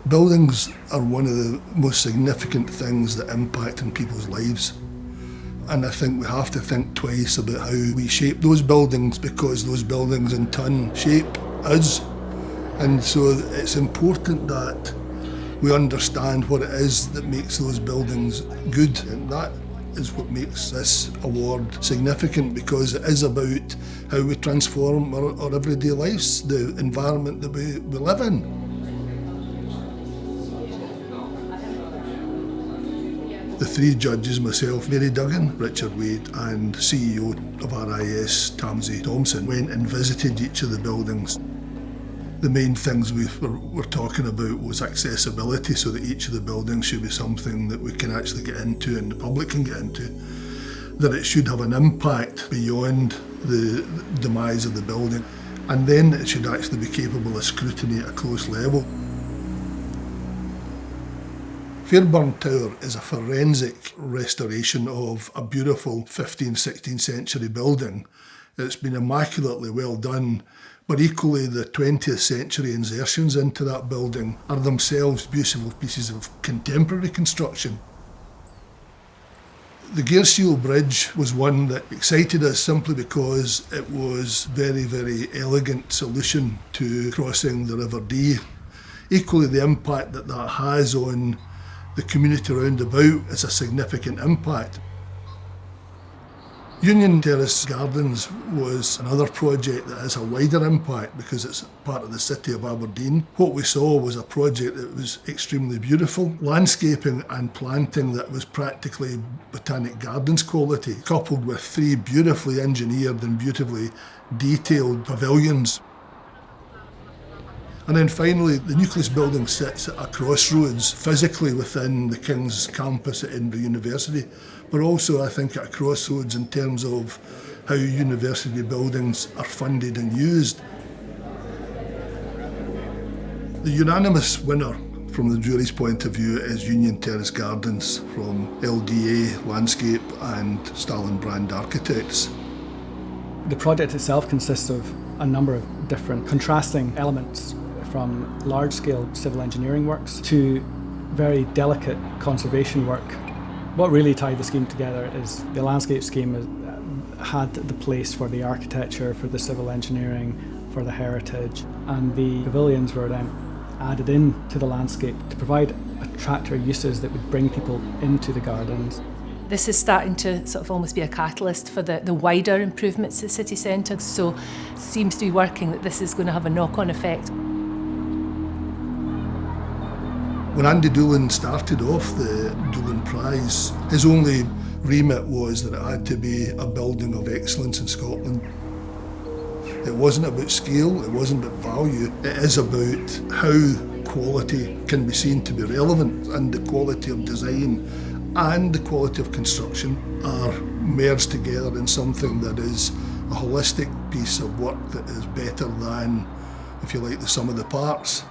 Buildings are one of the most significant things that impact on people's lives. And I think we have to think twice about how we shape those buildings, because those buildings in turn shape us. And so it's important that we understand what it is that makes those buildings good. And that is what makes this award significant, because it is about how we transform our everyday lives, the environment that we live in. The three judges, myself, Mary Duggan, Richard Wade and CEO of RIAS, Tamsy Thompson, went and visited each of the buildings. The main things we were talking about was accessibility, so that each of the buildings should be something that we can actually get into and the public can get into. That it should have an impact beyond the demise of the building, and then it should actually be capable of scrutiny at a close level. Fairburn Tower is a forensic restoration of a beautiful 15th, 16th century building. It's been immaculately well done, but equally the 20th century insertions into that building are themselves beautiful pieces of contemporary construction. The Gairseal Bridge was one that excited us simply because it was a very, very elegant solution to crossing the River Dee. Equally, the impact that that has on the community round about is a significant impact. Union Terrace Gardens was another project that has a wider impact because it's part of the city of Aberdeen. What we saw was a project that was extremely beautiful, landscaping and planting that was practically Botanic Gardens quality, coupled with three beautifully engineered and beautifully detailed pavilions. And then finally, the Nucleus building sits at a crossroads physically within the King's campus at Edinburgh University, but also I think at a crossroads in terms of how university buildings are funded and used. The unanimous winner from the jury's point of view is Union Terrace Gardens from LDA Landscape and Stallan-Brand Architects. The project itself consists of a number of different contrasting elements, from large-scale civil engineering works to very delicate conservation work. What really tied the scheme together is the landscape scheme had the place for the architecture, for the civil engineering, for the heritage, and the pavilions were then added in to the landscape to provide attractor uses that would bring people into the gardens. This is starting to sort of almost be a catalyst for the wider improvements to the city centre, so it seems to be working that this is going to have a knock-on effect. When Andrew Doolan started off the Doolan Prize, his only remit was that it had to be a building of excellence in Scotland. It wasn't about scale, it wasn't about value, it is about how quality can be seen to be relevant, and the quality of design and the quality of construction are merged together in something that is a holistic piece of work that is better than, if you like, the sum of the parts.